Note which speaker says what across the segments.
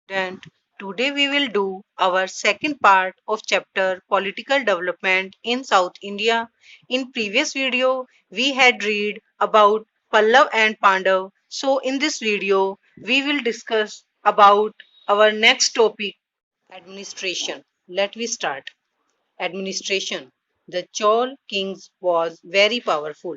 Speaker 1: student. Today we will do our second part of chapter Political Development in South India. In previous video, we had read about Pallav and Pandav. So in this video, we will discuss about our next topic, administration. Let me start. Administration. The Chol kings was very powerful.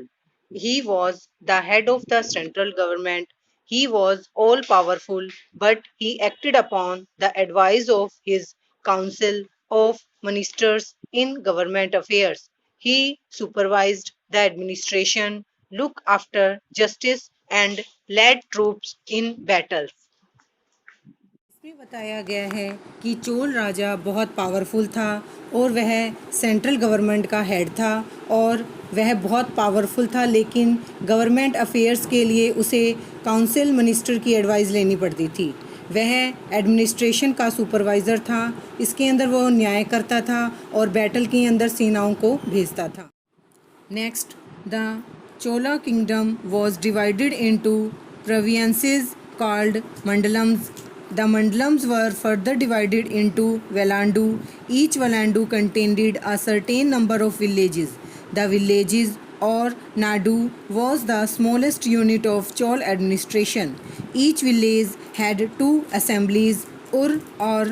Speaker 1: He was the head of the central government. He was all powerful, but he acted upon the advice of his council of ministers in government affairs. He supervised the administration, looked after justice, and led troops in battles.
Speaker 2: इसमें बताया गया है कि चोल राजा बहुत powerful था और वह central government का हेड था और वह बहुत पावरफुल था, लेकिन गवर्नमेंट अफेयर्स के लिए उसे काउंसिल मिनिस्टर की एडवाइस लेनी पड़ती थी। वह एडमिनिस्ट्रेशन का सुपरवाइज़र था। इसके अंदर वो न्याय करता था और बैटल के अंदर सेनाओं को भेजता था। Next, the Chola kingdom was divided into provinces called mandalams. The mandalams were further divided into Valandu. Each Valandu contained a certain number of villages. The villages or Nadu was the smallest unit of Chol administration. Each village had two assemblies, Ur or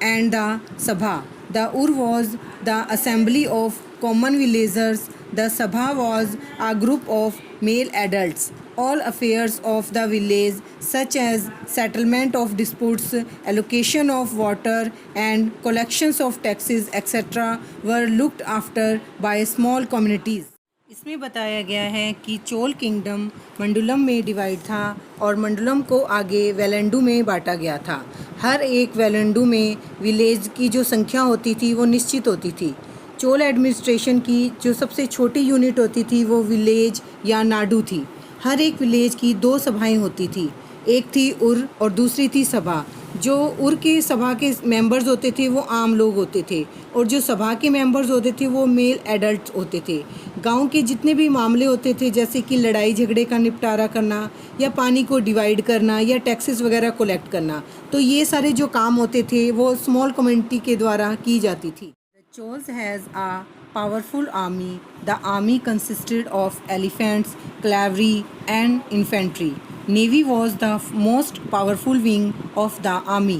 Speaker 2: and the Sabha. The Ur was the assembly of common villagers. The Sabha was a group of male adults. All affairs of the village, such as settlement of disputes, allocation of water, and collections of taxes, etc., were looked after by small communities. इसमें बताया गया है कि Chola kingdom मंडलम में divide था और मंडलम को आगे वेलेंडू में बांटा गया था। हर एक वेलेंडू में विलेज की जो संख्या होती थी वो निश्चित होती थी। चोल एडमिनिस्ट्रेशन की जो सबसे छोटी यूनिट होती थी वो विलेज या नाडू थी। हर एक विलेज की दो सभाएं होती थी, एक थी उर और दूसरी थी सभा। जो उर के सभा के मेंबर्स होते थे वो आम लोग होते थे और जो सभा के मेंबर्स होते थे वो मेल एडल्ट होते थे। गांव के जितने भी मामले होते थे, जैसे कि लड़ाई झगड़े का निपटारा करना या पानी को डिवाइड करना या टैक्सेस वगैरह कलेक्ट करना, तो ये सारे जो काम होते थे वो स्मॉल कम्युनिटी के द्वारा की जाती थी। Chols has a powerful army. The army consisted of elephants, cavalry, and infantry. Navy was the most powerful wing of the army.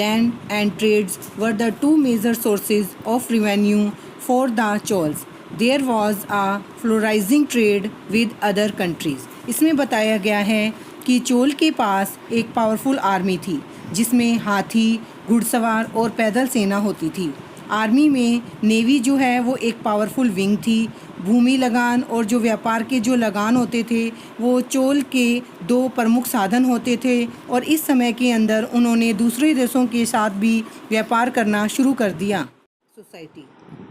Speaker 2: Land and trades were the two major sources of revenue for the Chols. There was a flourishing trade with other countries. इसमें बताया गया है कि चोल के पास एक powerful army थी जिसमें हाथी, घुड़सवार और पैदल सेना होती थी। आर्मी में नेवी जो है वो एक पावरफुल विंग थी। भूमि लगान और जो व्यापार के जो लगान होते थे वो चोल के दो प्रमुख साधन होते थे और इस समय के अंदर उन्होंने दूसरे देशों के साथ भी व्यापार करना शुरू कर दिया। Society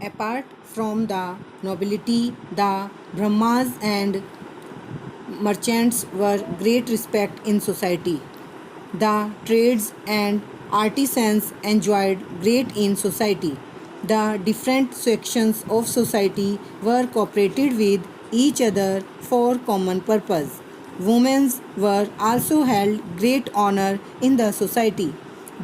Speaker 2: apart from the nobility, the Brahmas and merchants were great respect in society. The trades and artisans enjoyed great in society. The different sections of society were cooperated with each other for common purpose. Women were also held great honor in the society.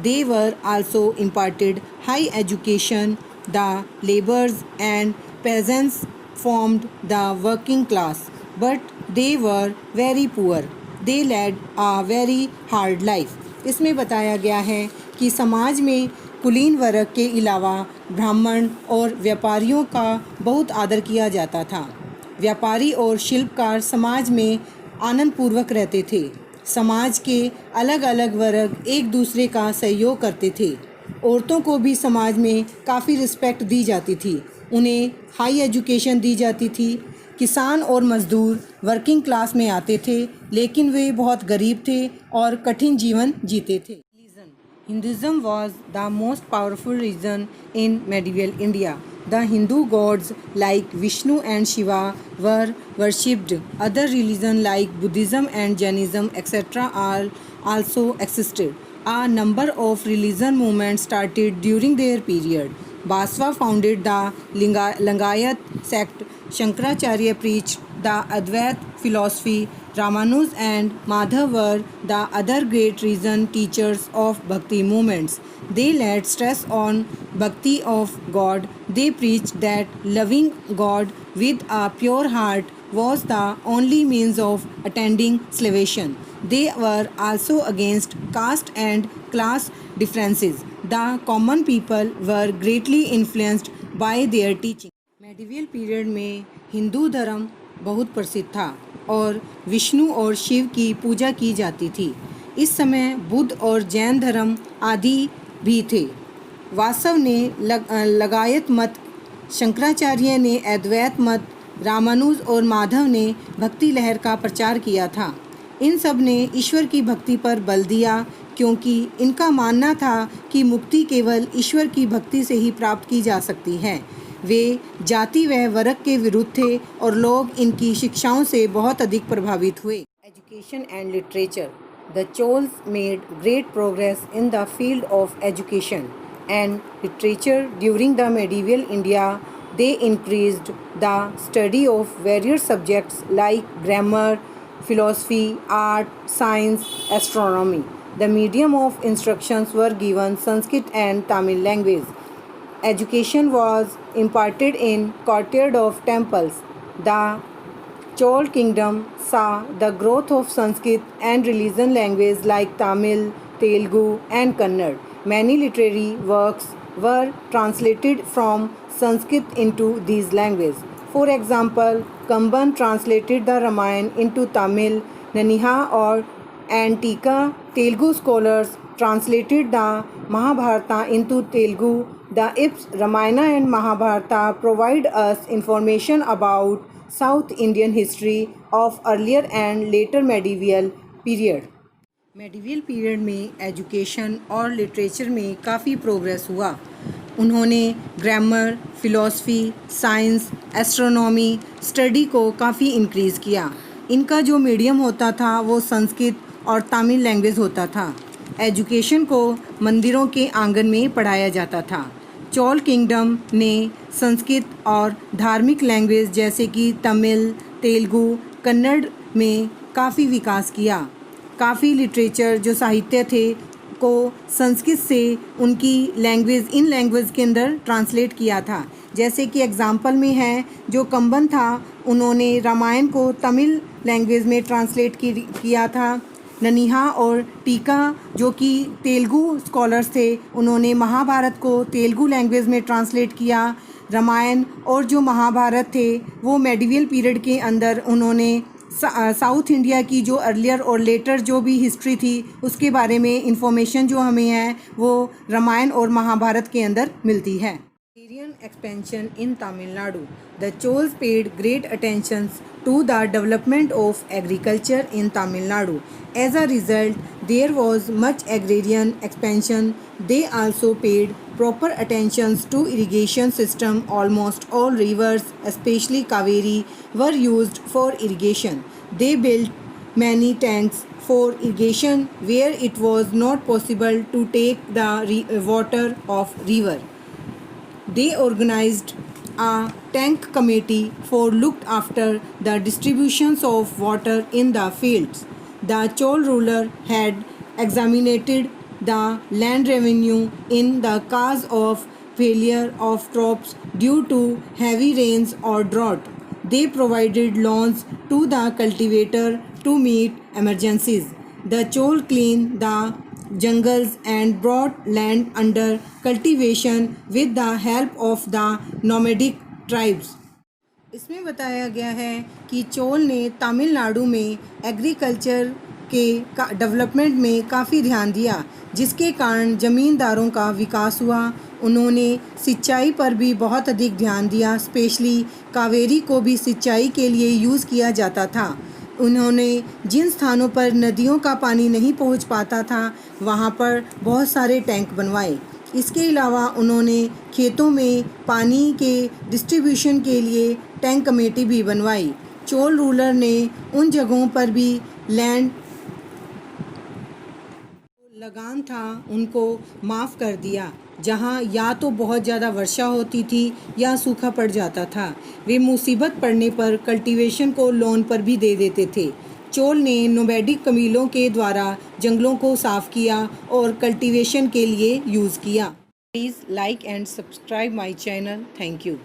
Speaker 2: They were also imparted high education. The laborers and peasants formed the working class, but they were very poor. They led a very hard life. इसमें बताया गया है कि समाज में कुलीन वर्ग के अलावा ब्राह्मण और व्यापारियों का बहुत आदर किया जाता था। व्यापारी और शिल्पकार समाज में आनंदपूर्वक रहते थे। समाज के अलग अलग वर्ग एक दूसरे का सहयोग करते थे। औरतों को भी समाज में काफ़ी रिस्पेक्ट दी जाती थी। उन्हें हाई एजुकेशन दी जाती थी। किसान और मज़दूर वर्किंग क्लास में आते थे, लेकिन वे बहुत गरीब थे और कठिन जीवन जीते थे। Hinduism was the most powerful religion in medieval India. The Hindu gods like Vishnu and Shiva were worshipped. Other religions like Buddhism and Jainism, etc., all also existed. A number of religion movements started during their period. Baswa founded the Lingayat sect. Shankaracharya preached the Advaita philosophy. Ramanuja and Madhav were the other great reason teachers of Bhakti movements. They laid stress on Bhakti of God. They preached that loving God with a pure heart was the only means of attaining salvation. They were also against caste and class differences. The common people were greatly influenced by their teaching. Medieval period में हिंदू धर्म बहुत प्रसिद्ध था और विष्णु और शिव की पूजा की जाती थी। इस समय बुद्ध और जैन धर्म आदि भी थे। वासव ने लगायत मत, शंकराचार्य ने अद्वैत मत, रामानुज और माधव ने भक्ति लहर का प्रचार किया था। इन सब ने ईश्वर की भक्ति पर बल दिया क्योंकि इनका मानना था कि मुक्ति केवल ईश्वर की भक्ति से ही प्राप्त की जा सकती है। वे जाति व वर्ग के विरुद्ध थे और लोग इनकी शिक्षाओं से बहुत अधिक प्रभावित हुए। Education and literature. The Cholas made great progress in the field of education and literature during the medieval India. They increased the study of various subjects like grammar, philosophy, art, science, astronomy. The medium of instructions were given Sanskrit and Tamil language. Education was imparted in courtyard of temples. The Chol kingdom saw the growth of Sanskrit and religion language like Tamil, Telugu and Kannada. Many literary works were translated from Sanskrit into these languages. For example, Kamban translated the Ramayana into Tamil, Naniha and Tika Telugu scholars translated the Mahabharata into Telugu. The epics Ramayana and Mahabharata provide us information about South Indian history of earlier and later medieval period. Medieval period में education और literature में काफ़ी progress हुआ। उन्होंने grammar, philosophy, science, astronomy study को काफ़ी increase किया। इनका जो मीडियम होता था वो संस्कृत और तमिल लैंग्वेज होता था। एजुकेशन को मंदिरों के आंगन में पढ़ाया जाता था। चोल किंगडम ने संस्कृत और धार्मिक लैंग्वेज जैसे कि तमिल, तेलुगु, कन्नड़ में काफ़ी विकास किया। काफ़ी लिटरेचर जो साहित्य थे को संस्कृत से उनकी लैंग्वेज इन लैंग्वेज के अंदर ट्रांसलेट किया था। जैसे कि एग्जाम्पल में है जो कंबन था उन्होंने रामायण को तमिल लैंग्वेज में ट्रांसलेट किया था। ननिहा और टीका जो कि तेलुगु स्कॉलर्स थे उन्होंने महाभारत को तेलुगु लैंग्वेज में ट्रांसलेट किया। रामायण और जो महाभारत थे वो मेडिवल पीरियड के अंदर उन्होंने साउथ इंडिया की जो अर्लियर और लेटर जो भी हिस्ट्री थी उसके बारे में इंफॉर्मेशन जो हमें है वो रामायण और महाभारत के अंदर मिलती है। Agrarian expansion in Tamil Nadu. The Chols paid great attention to the development of agriculture in Tamil Nadu. As a result, there was much agrarian expansion. They also paid proper attention to irrigation system. Almost all rivers, especially Kaveri, were used for irrigation. They built many tanks for irrigation where it was not possible to take the water of river. They organized a tank committee for looked after the distributions of water in the fields. The Chol ruler had examined the land revenue in the cause of failure of crops due to heavy rains or drought. They provided loans to the cultivator to meet emergencies. The Chol cleaned the jungles and brought land under cultivation with the help of the nomadic tribes. इसमें बताया गया है कि चोल ने तमिलनाडु में agriculture के development में काफ़ी ध्यान दिया जिसके कारण ज़मींदारों का विकास हुआ। उन्होंने सिंचाई पर भी बहुत अधिक ध्यान दिया। स्पेशली कावेरी को भी सिंचाई के लिए यूज़ किया जाता था। उन्होंने जिन स्थानों पर नदियों का पानी नहीं पहुंच पाता था वहां पर बहुत सारे टैंक बनवाए। इसके अलावा उन्होंने खेतों में पानी के डिस्ट्रीब्यूशन के लिए टैंक कमेटी भी बनवाई। चोल रूलर ने उन जगहों पर भी लैंड लगान था उनको माफ़ कर दिया। जहाँ या तो बहुत ज़्यादा वर्षा होती थी या सूखा पड़ जाता था, वे मुसीबत पड़ने पर कल्टीवेशन को लोन पर भी दे देते थे। चोल ने नोमैडिक कबीलों के द्वारा जंगलों को साफ किया और कल्टीवेशन के लिए यूज़ किया। Please like and subscribe my channel. Thank you.